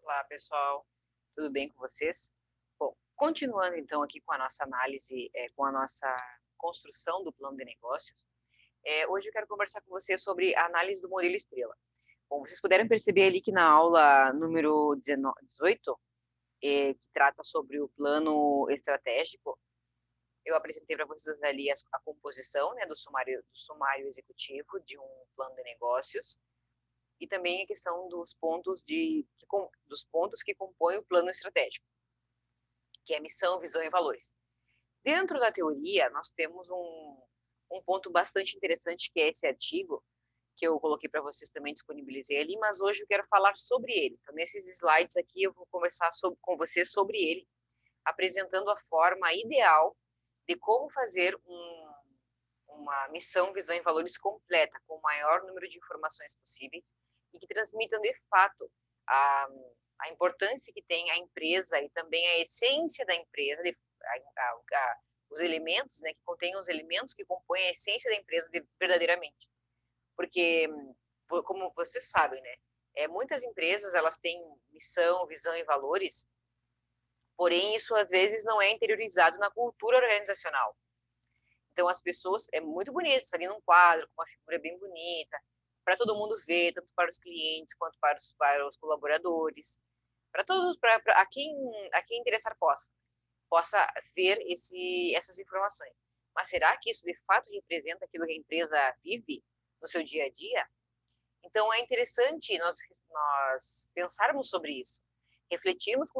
Olá, pessoal. Tudo bem com vocês? Bom, continuando então aqui com a nossa análise, com a nossa construção do plano de negócios, hoje eu quero conversar com vocês sobre a análise do modelo estrela. Bom, vocês puderam perceber ali que na aula número 18, que trata sobre o plano estratégico, eu apresentei para vocês ali a composição, né, do sumário executivo de um plano de negócios, e também a questão dos pontos que compõem o plano estratégico, que é missão, visão e valores. Dentro da teoria, nós temos um ponto bastante interessante, que é esse artigo, que eu coloquei para vocês também, disponibilizei ali, mas hoje eu quero falar sobre ele. Então, nesses slides aqui, eu vou conversar com vocês sobre ele, apresentando a forma ideal de como fazer uma missão, visão e valores completa, com o maior número de informações possíveis e que transmitam, de fato, a, a importância que tem a empresa e também a essência da empresa, os elementos, né, que contêm os elementos que compõem a essência da empresa verdadeiramente. Porque, como vocês sabem, né, muitas empresas elas têm missão, visão e valores, porém isso às vezes não é interiorizado na cultura organizacional. Então, as pessoas, é muito bonito, está ali num quadro, com uma figura bem bonita, para todo mundo ver, tanto para os clientes quanto para os colaboradores, para todos, a quem interessar possa ver essas informações. Mas será que isso de fato representa aquilo que a empresa vive no seu dia a dia? Então, é interessante nós pensarmos sobre isso, refletirmos a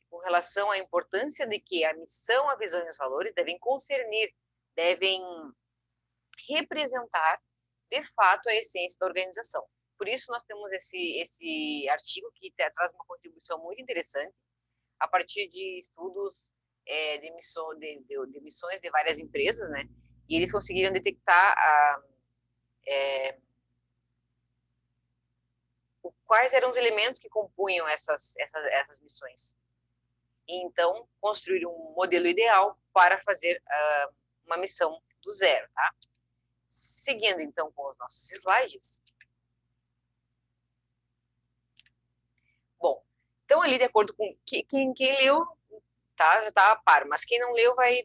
com relação à importância de que a missão, a visão e os valores devem concernir, devem representar, de fato, a essência da organização. Por isso, nós temos esse artigo que traz uma contribuição muito interessante, a partir de estudos de missões de várias empresas, né? E eles conseguiram detectar quais eram os elementos que compunham essas missões. E, então, construir um modelo ideal para fazer uma missão do zero, tá? Seguindo, então, com os nossos slides. Bom, então, ali, de acordo com quem leu, tá, já está a par, mas quem não leu vai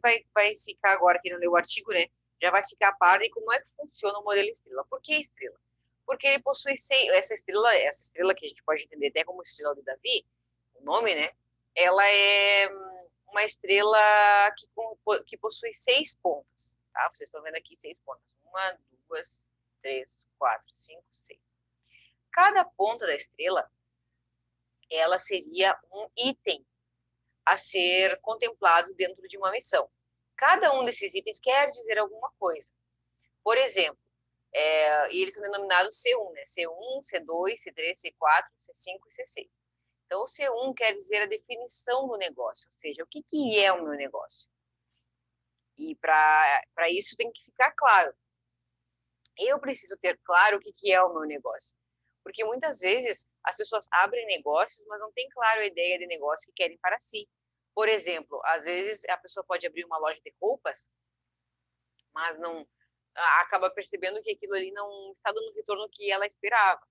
ficar agora, quem não leu o artigo, né, já vai ficar a par de como é que funciona o modelo estrela. Por que estrela? Porque ele possui essa estrela que a gente pode entender até como estrela de Davi, o nome, né, ela é uma estrela que possui 6 pontas, tá? Vocês estão vendo aqui 6 pontas. 1, 2, 3, 4, 5, 6. Cada ponta da estrela, ela seria um item a ser contemplado dentro de uma missão. Cada um desses itens quer dizer alguma coisa. Por exemplo, e eles são denominados C1, né? C1, C2, C3, C4, C5 e C6. Então, o C1 quer dizer a definição do negócio, ou seja, o que é o meu negócio. E para isso tem que ficar claro. Eu preciso ter claro o que é o meu negócio. Porque muitas vezes as pessoas abrem negócios, mas não têm claro a ideia de negócio que querem para si. Por exemplo, às vezes a pessoa pode abrir uma loja de roupas, mas não acaba percebendo que aquilo ali não está dando o retorno que ela esperava.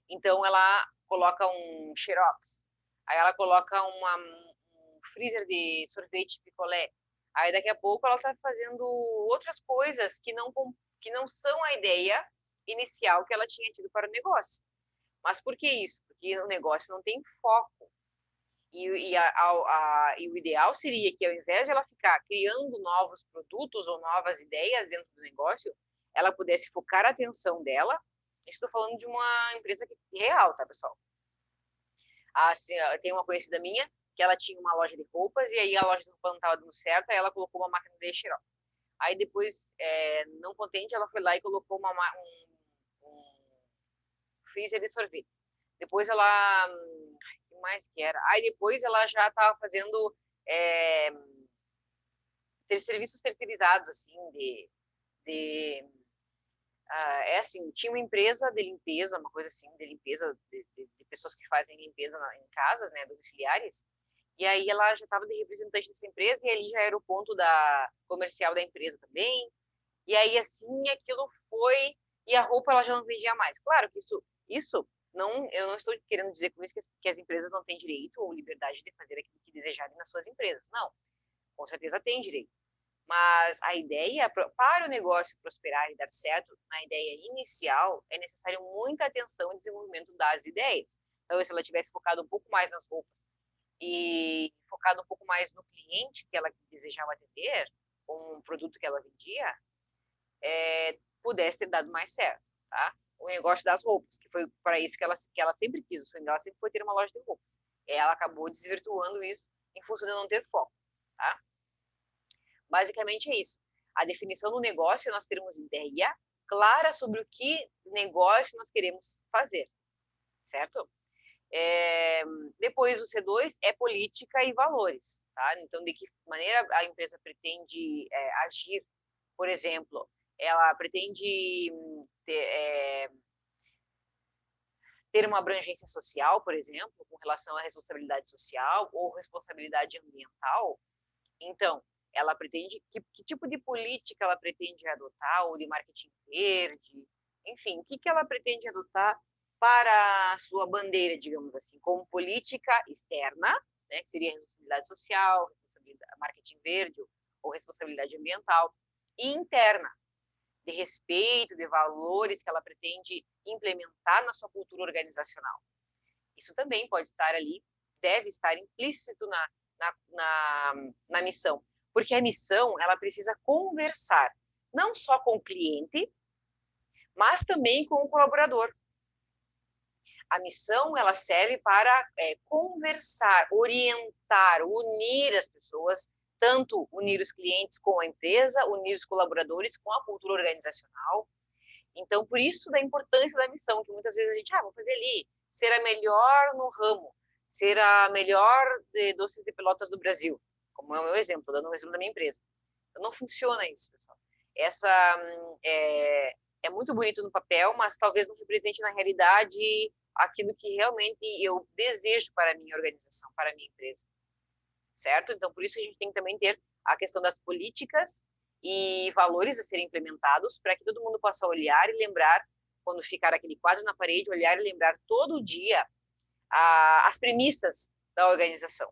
Então ela coloca um xerox, aí ela coloca um freezer de sorvete picolé. Aí daqui a pouco ela está fazendo outras coisas que não são a ideia inicial que ela tinha tido para o negócio. Mas por que isso? Porque o negócio não tem foco. E o ideal seria que, ao invés de ela ficar criando novos produtos ou novas ideias dentro do negócio, ela pudesse focar a atenção dela. Estou falando de uma empresa real, tá, pessoal? Assim, tem uma conhecida minha que ela tinha uma loja de roupas e aí a loja de roupa não estava dando certo, aí ela colocou uma máquina de xerox. Aí depois, não contente, ela foi lá e colocou um freezer de sorvete. Depois ela, o que mais que era? Aí depois ela já estava fazendo é, serviços terceirizados, assim, assim, tinha uma empresa de limpeza, uma coisa assim, de limpeza, de pessoas que fazem limpeza em casas, né, domiciliares, e aí ela já estava de representante dessa empresa, e ali já era o ponto da comercial da empresa também, e aí, assim, aquilo foi, e a roupa ela já não vendia mais. Claro que isso Não, eu não estou querendo dizer com isso que as empresas não têm direito ou liberdade de fazer aquilo que desejarem nas suas empresas. Não, com certeza tem direito. Mas a ideia, para o negócio prosperar e dar certo, na ideia inicial, é necessário muita atenção e desenvolvimento das ideias. Então, se ela tivesse focado um pouco mais nas roupas e focado um pouco mais no cliente que ela desejava atender, com um produto que ela vendia, pudesse ter dado mais certo, tá? O negócio das roupas, que foi para isso que ela sempre quis, o sonho dela sempre foi ter uma loja de roupas. Ela acabou desvirtuando isso em função de não ter foco, tá? Basicamente é isso. A definição do negócio é nós termos ideia clara sobre o que negócio nós queremos fazer, certo? Depois o C2 é política e valores, tá? Então, de que maneira a empresa pretende agir, por exemplo, ela pretende ter uma abrangência social, por exemplo, com relação à responsabilidade social ou responsabilidade ambiental. Então, ela pretende, que tipo de política ela pretende adotar, ou de marketing verde, enfim, o que ela pretende adotar para a sua bandeira, digamos assim, como política externa, né, que seria responsabilidade social, responsabilidade, marketing verde ou responsabilidade ambiental, e interna, de respeito, de valores que ela pretende implementar na sua cultura organizacional. Isso também pode estar ali, deve estar implícito na missão, porque a missão ela precisa conversar não só com o cliente, mas também com o colaborador. A missão ela serve para conversar, orientar, unir as pessoas, tanto unir os clientes com a empresa, unir os colaboradores com a cultura organizacional. Então, por isso da importância da missão, que muitas vezes a gente, vou fazer ali, ser a melhor no ramo, ser a melhor de doces de pelotas do Brasil, como é o meu exemplo, dando um exemplo da minha empresa. Então, não funciona isso, pessoal. Essa é muito bonito no papel, mas talvez não represente na realidade aquilo que realmente eu desejo para a minha organização, para a minha empresa, certo? Então, por isso a gente tem que também ter a questão das políticas e valores a serem implementados para que todo mundo possa olhar e lembrar, quando ficar aquele quadro na parede, olhar e lembrar todo dia as premissas da organização.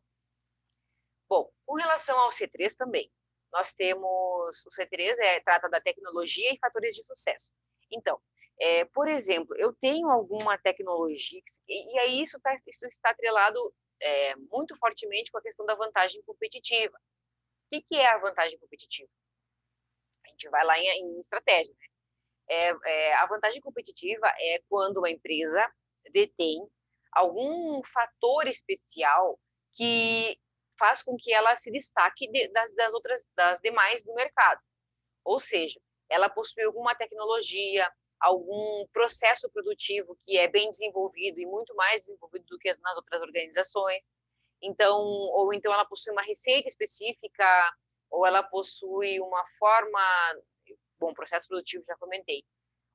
Bom, com relação ao C3 também, nós temos, o C3 trata da tecnologia e fatores de sucesso. Então, por exemplo, eu tenho alguma tecnologia, e aí isso está atrelado muito fortemente com a questão da vantagem competitiva. O que é a vantagem competitiva? A gente vai lá em estratégia, né? A vantagem competitiva é quando uma empresa detém algum fator especial que faz com que ela se destaque das demais do mercado. Ou seja, ela possui alguma tecnologia, algum processo produtivo que é bem desenvolvido e muito mais desenvolvido do que nas outras organizações. Então, ou então ela possui uma receita específica, ou ela possui uma forma, bom, processo produtivo já comentei,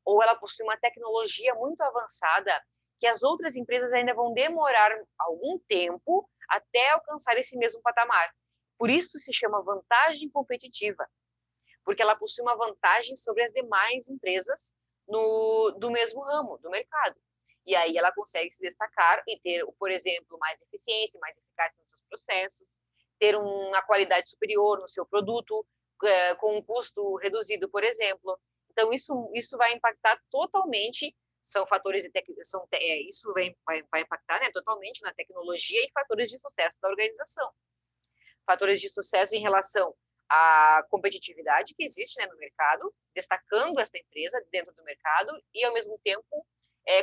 ou ela possui uma tecnologia muito avançada que as outras empresas ainda vão demorar algum tempo até alcançar esse mesmo patamar. Por isso se chama vantagem competitiva, porque ela possui uma vantagem sobre as demais empresas do mesmo ramo, do mercado. E aí ela consegue se destacar e ter, por exemplo, mais eficiência, mais eficácia nos seus processos, ter uma qualidade superior no seu produto, com um custo reduzido, por exemplo. Então, isso vai impactar totalmente, são fatores de isso vai impactar, né, totalmente na tecnologia e fatores de sucesso da organização. Fatores de sucesso em relação à competitividade que existe, né, no mercado, destacando essa empresa dentro do mercado e, ao mesmo tempo,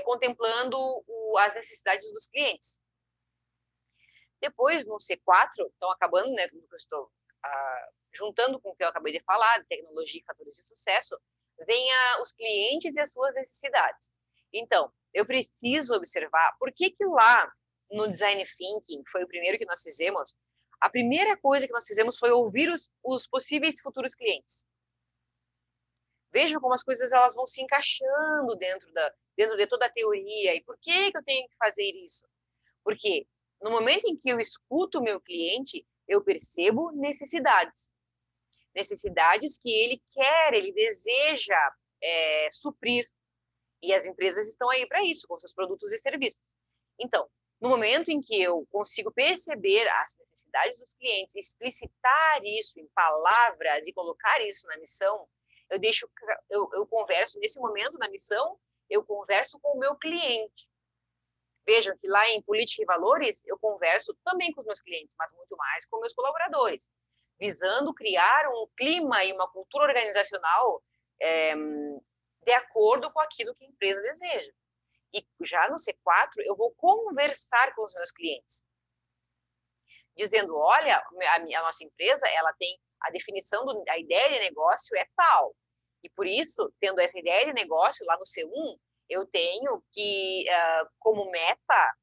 contemplando as necessidades dos clientes. Depois, no C4, então, acabando, né, como eu estou juntando com o que eu acabei de falar, de tecnologia e fatores de sucesso, vem os clientes e as suas necessidades. Então, eu preciso observar por que lá no Design Thinking, que foi o primeiro que nós fizemos, a primeira coisa que nós fizemos foi ouvir os possíveis futuros clientes. Vejam como as coisas elas vão se encaixando dentro de toda a teoria. E por que eu tenho que fazer isso? Porque no momento em que eu escuto o meu cliente, eu percebo necessidades. Necessidades que ele quer, ele deseja suprir. E as empresas estão aí para isso, com seus produtos e serviços. Então, no momento em que eu consigo perceber as necessidades dos clientes, explicitar isso em palavras e colocar isso na missão, eu converso nesse momento na missão, eu converso com o meu cliente. Vejam que lá em Política e Valores, eu converso também com os meus clientes, mas muito mais com meus colaboradores, visando criar um clima e uma cultura organizacional de acordo com aquilo que a empresa deseja. E já no C4, eu vou conversar com os meus clientes, dizendo, olha, a nossa empresa, ela tem a definição, a ideia de negócio é tal. E por isso, tendo essa ideia de negócio lá no C1, eu tenho que, como meta,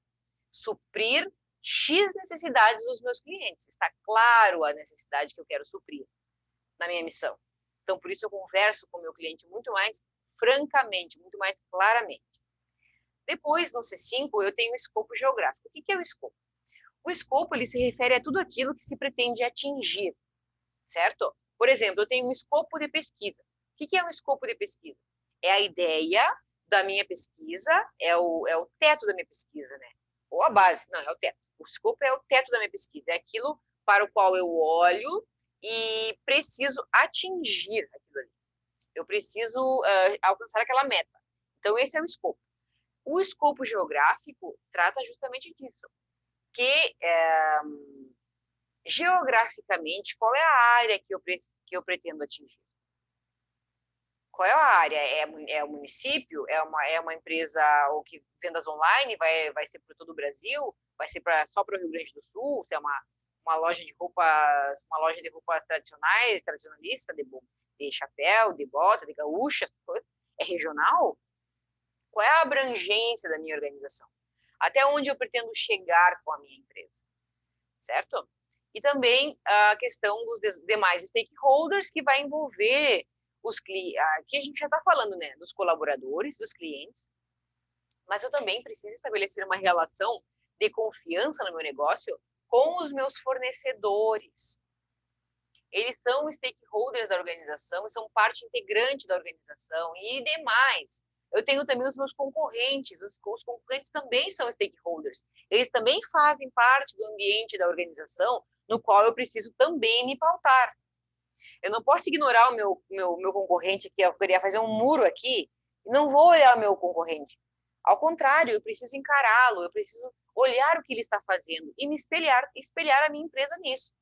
suprir X necessidades dos meus clientes. Está claro a necessidade que eu quero suprir na minha missão. Então, por isso eu converso com o meu cliente muito mais francamente, muito mais claramente. Depois, no C5, eu tenho o escopo geográfico. O que é o escopo? O escopo, ele se refere a tudo aquilo que se pretende atingir, certo? Por exemplo, eu tenho um escopo de pesquisa. O que é um escopo de pesquisa? É a ideia da minha pesquisa, é o teto da minha pesquisa, né? Ou a base, não, é o teto. O escopo é o teto da minha pesquisa, é aquilo para o qual eu olho e preciso atingir aquilo ali. Eu preciso alcançar aquela meta. Então, esse é o escopo. O escopo geográfico trata justamente disso, que geograficamente, qual é a área que eu pretendo atingir? Qual é a área? É o município? É uma empresa ou que vendas online? Vai ser para todo o Brasil? Vai ser só para o Rio Grande do Sul? Se é uma loja de roupas, tradicionais, tradicionalista, de chapéu, de bota, de gaúcha, é regional? Qual é a abrangência da minha organização? Até onde eu pretendo chegar com a minha empresa? Certo? E também a questão dos demais stakeholders, que vai envolver os clientes. Aqui a gente já está falando, né, dos colaboradores, dos clientes, mas eu também preciso estabelecer uma relação de confiança no meu negócio com os meus fornecedores. Eles são stakeholders da organização, são parte integrante da organização e demais. Eu tenho também os meus concorrentes, os concorrentes também são stakeholders. Eles também fazem parte do ambiente da organização no qual eu preciso também me pautar. Eu não posso ignorar o meu concorrente aqui, eu queria fazer um muro aqui, e não vou olhar o meu concorrente. Ao contrário, eu preciso encará-lo, eu preciso olhar o que ele está fazendo e me espelhar a minha empresa nisso.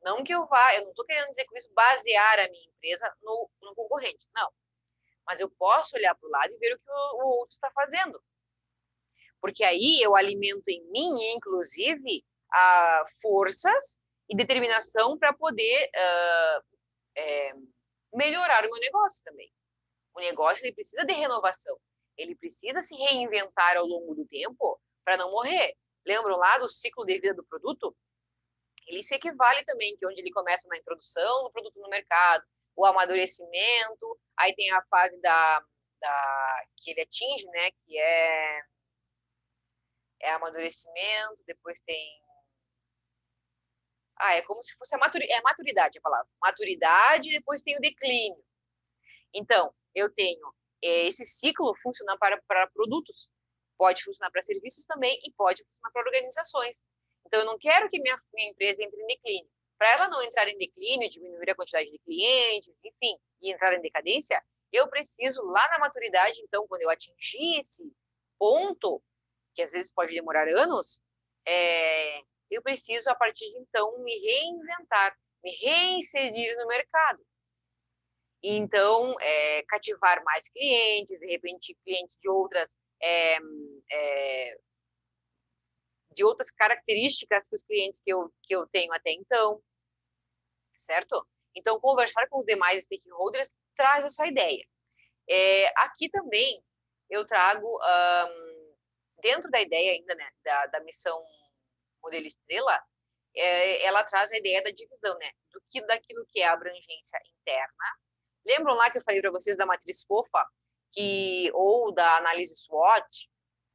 Não que eu não estou querendo dizer com isso basear a minha empresa no concorrente, não. Mas eu posso olhar para o lado e ver o que o outro está fazendo. Porque aí eu alimento em mim, inclusive, forças e determinação para poder melhorar o meu negócio também. O negócio ele precisa de renovação. Ele precisa se reinventar ao longo do tempo para não morrer. Lembram lá do ciclo de vida do produto? Ele se equivale também, que onde ele começa na introdução do produto no mercado, o amadurecimento, aí tem a fase que ele atinge, né, que é amadurecimento, depois tem... é como se fosse maturidade a palavra. Maturidade, depois tem o declínio. Então, eu tenho esse ciclo funcionar para produtos, pode funcionar para serviços também e pode funcionar para organizações. Então, eu não quero que minha empresa entre em declínio. Para ela não entrar em declínio, diminuir a quantidade de clientes, enfim, e entrar em decadência, eu preciso, lá na maturidade, então, quando eu atingir esse ponto, que às vezes pode demorar anos, eu preciso, a partir de então, me reinventar, me reinserir no mercado. E, então, cativar mais clientes, de repente, clientes de outras características que os clientes que eu tenho até então, certo? Então, conversar com os demais stakeholders traz essa ideia. Aqui também eu trago, dentro da ideia ainda, né, da missão modelo estrela, ela traz a ideia da divisão, né, daquilo que é a abrangência interna. Lembram lá que eu falei para vocês da matriz fofa, ou da análise SWOT,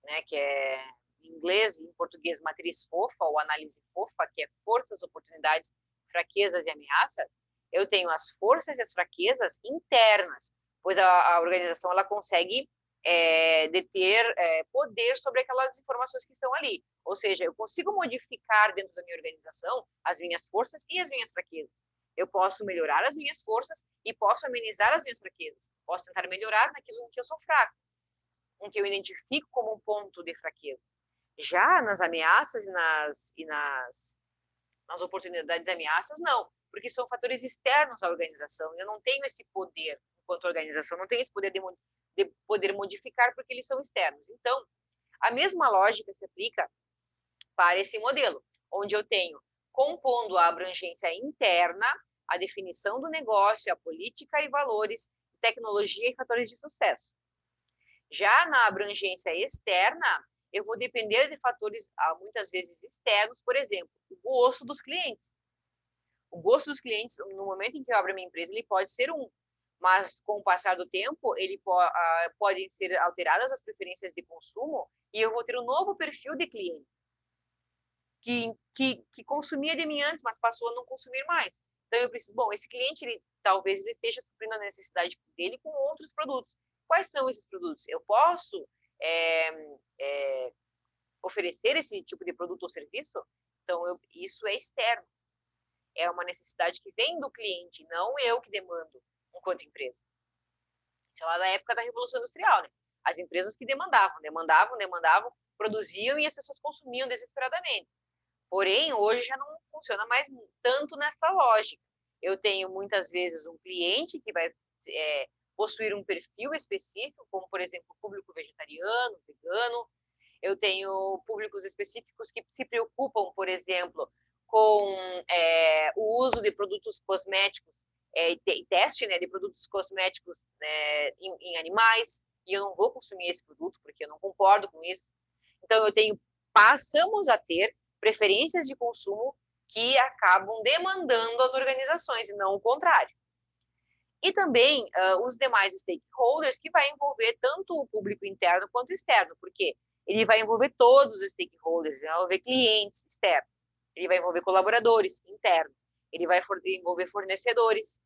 né, que é em inglês e em português matriz fofa ou análise fofa, que é forças, oportunidades, fraquezas e ameaças? Eu tenho as forças e as fraquezas internas, pois a organização ela consegue de ter poder sobre aquelas informações que estão ali. Ou seja, eu consigo modificar dentro da minha organização as minhas forças e as minhas fraquezas. Eu posso melhorar as minhas forças e posso amenizar as minhas fraquezas. Posso tentar melhorar naquilo em que eu sou fraco, em que eu identifico como um ponto de fraqueza. Já nas ameaças nas oportunidades e ameaças, não, porque são fatores externos à organização. Eu não tenho esse poder, enquanto organização, não tenho esse poder de poder modificar, porque eles são externos. Então, a mesma lógica se aplica para esse modelo, onde eu tenho, compondo a abrangência interna, a definição do negócio, a política e valores, tecnologia e fatores de sucesso. Já na abrangência externa, eu vou depender de fatores, muitas vezes, externos, por exemplo, o gosto dos clientes. O gosto dos clientes, no momento em que eu abro a minha empresa, ele pode ser um, mas com o passar do tempo, podem ser alteradas as preferências de consumo e eu vou ter um novo perfil de cliente que consumia de mim antes, mas passou a não consumir mais. Então eu preciso, bom, esse cliente, talvez ele esteja suprindo a necessidade dele com outros produtos. Quais são esses produtos? Eu posso oferecer esse tipo de produto ou serviço? Então, isso é externo. É uma necessidade que vem do cliente, não eu que demando enquanto empresa. Isso é lá da época da Revolução Industrial, né? As empresas que demandavam, produziam e as pessoas consumiam desesperadamente. Porém, hoje já não funciona mais tanto nessa lógica. Eu tenho muitas vezes um cliente que vai possuir um perfil específico, como, por exemplo, o público vegetariano, vegano. Eu tenho públicos específicos que se preocupam, por exemplo, com o uso de produtos cosméticos, teste, né, de produtos cosméticos, né, em animais, e eu não vou consumir esse produto porque eu não concordo com isso. Então, passamos a ter preferências de consumo que acabam demandando as organizações, e não o contrário. E também os demais stakeholders, que vai envolver tanto o público interno quanto externo, porque ele vai envolver todos os stakeholders, ele vai envolver clientes externos, ele vai envolver colaboradores internos, ele vai envolver fornecedores,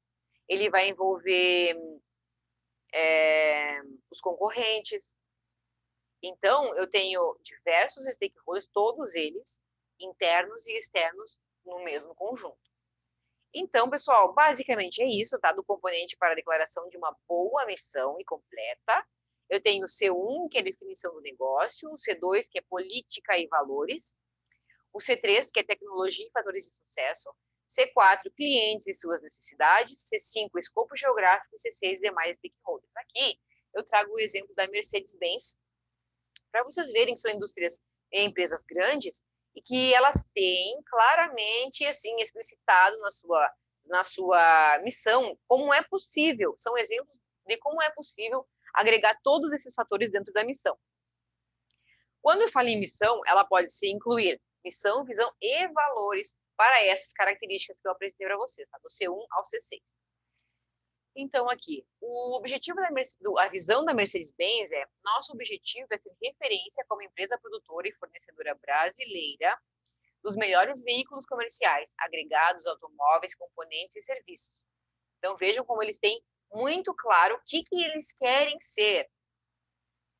ele vai envolver os concorrentes. Então, eu tenho diversos stakeholders, todos eles internos e externos no mesmo conjunto. Então, pessoal, basicamente é isso, tá? Do componente para a declaração de uma boa missão e completa. Eu tenho o C1, que é definição do negócio, o C2, que é política e valores, o C3, que é tecnologia e fatores de sucesso, C4, clientes e suas necessidades, C5, escopo geográfico e C6, demais stakeholders. Aqui eu trago o exemplo da Mercedes-Benz, para vocês verem que são indústrias e empresas grandes e que elas têm claramente assim explicitado na sua missão como é possível, são exemplos de como é possível agregar todos esses fatores dentro da missão. Quando eu falo em missão, ela pode se incluir missão, visão e valores para essas características que eu apresentei para vocês, tá? Do C1 ao C6. Então, aqui, a visão da Mercedes-Benz nosso objetivo é ser referência como empresa produtora e fornecedora brasileira dos melhores veículos comerciais, agregados, automóveis, componentes e serviços. Então, vejam como eles têm muito claro o que eles querem ser,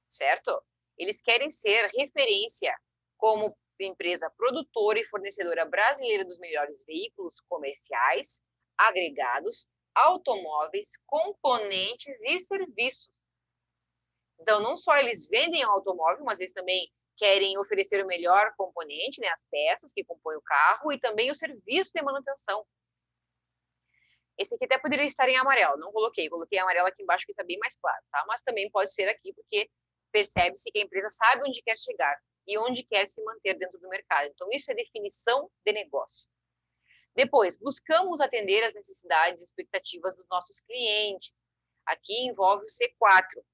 certo? Eles querem ser referência como empresa produtora e fornecedora brasileira dos melhores veículos comerciais, agregados, automóveis, componentes e serviços. Então, não só eles vendem o automóvel, mas eles também querem oferecer o melhor componente, né, as peças que compõem o carro e também o serviço de manutenção. Esse aqui até poderia estar em amarelo, não coloquei amarelo aqui embaixo que está bem mais claro, tá? Mas também pode ser aqui porque percebe-se que a empresa sabe onde quer chegar e onde quer se manter dentro do mercado. Então, isso é definição de negócio. Depois, buscamos atender as necessidades e expectativas dos nossos clientes. Aqui envolve o C4.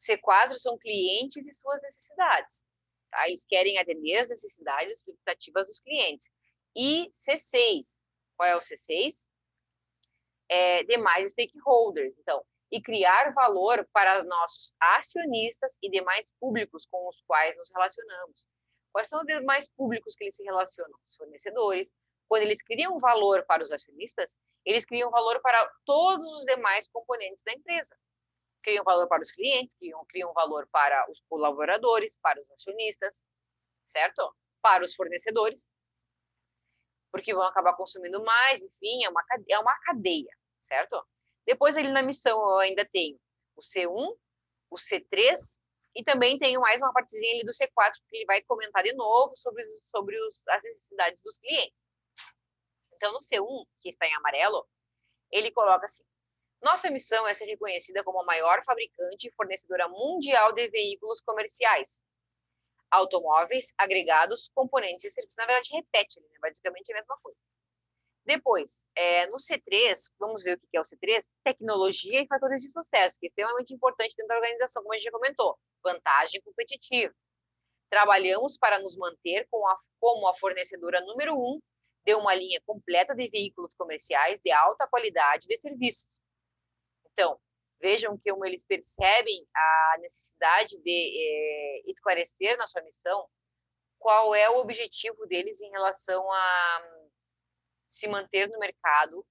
C4 são clientes e suas necessidades. Tá? Eles querem atender as necessidades e expectativas dos clientes. E C6. Qual é o C6? Demais stakeholders. Então, e criar valor para nossos acionistas e demais públicos com os quais nos relacionamos. Quais são os demais públicos que eles se relacionam? Os fornecedores. Quando eles criam valor para os acionistas, eles criam valor para todos os demais componentes da empresa. criam valor para os clientes, criam valor para os colaboradores, para os acionistas, certo? Para os fornecedores, porque vão acabar consumindo mais, enfim, é uma cadeia, certo? Depois, ali na missão, eu ainda tenho o C1, o C3, e também tenho mais uma partezinha ali do C4, que ele vai comentar de novo sobre as necessidades dos clientes. Então, no C1, que está em amarelo, ele coloca assim: nossa missão é ser reconhecida como a maior fabricante e fornecedora mundial de veículos comerciais, automóveis, agregados, componentes e serviços. Na verdade, repete, né? Basicamente é a mesma coisa. Depois, no C3, vamos ver o que é o C3, tecnologia e fatores de sucesso, que é extremamente importante dentro da organização, como a gente já comentou, vantagem competitiva. Trabalhamos para nos manter como a fornecedora número 1 de uma linha completa de veículos comerciais de alta qualidade de serviços. Então, vejam como eles percebem a necessidade de esclarecer na sua missão qual é o objetivo deles em relação a se manter no mercado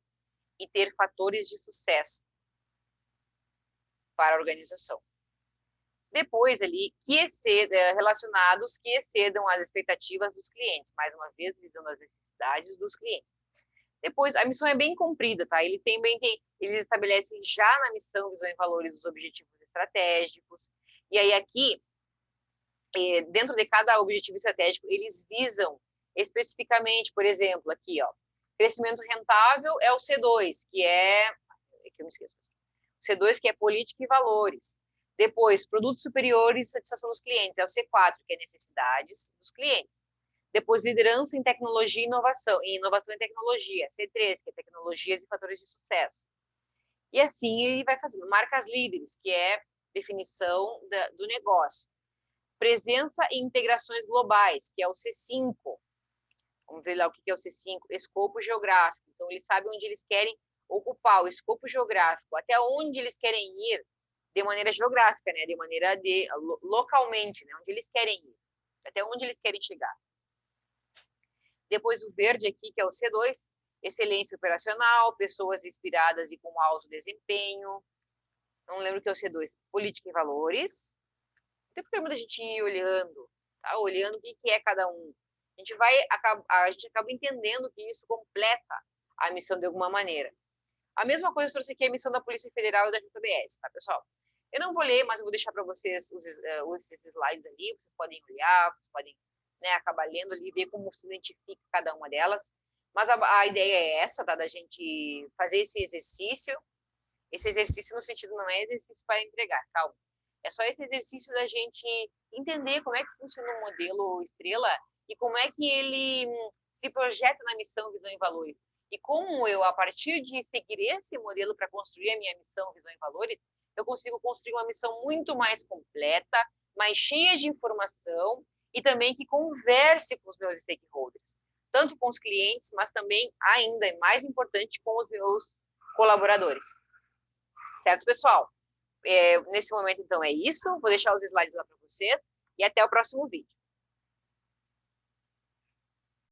e ter fatores de sucesso para a organização. Depois ali, relacionados que excedam as expectativas dos clientes, mais uma vez visando as necessidades dos clientes. Depois, a missão é bem cumprida, tá? Eles estabelecem já na missão, visão e valores, os objetivos estratégicos. E aí aqui, dentro de cada objetivo estratégico, eles visam especificamente, por exemplo, aqui, ó, crescimento rentável é o C2, que é que eu me esqueço. C2, que é política e valores. Depois, produtos superiores e satisfação dos clientes, é o C4, que é necessidades dos clientes. Depois, liderança em tecnologia e inovação em tecnologia, C3, que é tecnologias e fatores de sucesso. E assim ele vai fazendo. Marcas líderes, que é definição do negócio. Presença e integrações globais, que é o C5. Vamos ver lá o que é o C5. Escopo geográfico. Então, eles sabem onde eles querem ocupar o escopo geográfico, até onde eles querem ir de maneira geográfica, né? De maneira localmente, né? Onde eles querem ir, até onde eles querem chegar. Depois o verde aqui, que é o C2, excelência operacional, pessoas inspiradas e com alto desempenho. Não lembro o que é o C2, política e valores. Tem problema da gente ir olhando, tá? Olhando o que é cada um. A gente acaba entendendo que isso completa a missão de alguma maneira. A mesma coisa eu trouxe aqui a missão da Polícia Federal e da JBS, tá, pessoal? Eu não vou ler, mas eu vou deixar para vocês esses slides ali, vocês podem olhar, vocês podem, né, acabar lendo ali, ver como se identifica cada uma delas. Mas a ideia é essa, tá, da gente fazer esse exercício no sentido não é exercício para entregar, calma. É só esse exercício da gente entender como é que funciona o modelo estrela e como é que ele se projeta na missão, visão e valores. E como eu, a partir de seguir esse modelo para construir a minha missão, visão e valores, eu consigo construir uma missão muito mais completa, mais cheia de informação e também que converse com os meus stakeholders, tanto com os clientes, mas também, ainda mais importante, com os meus colaboradores. Certo, pessoal? Nesse momento, então, é isso. Vou deixar os slides lá para vocês e até o próximo vídeo.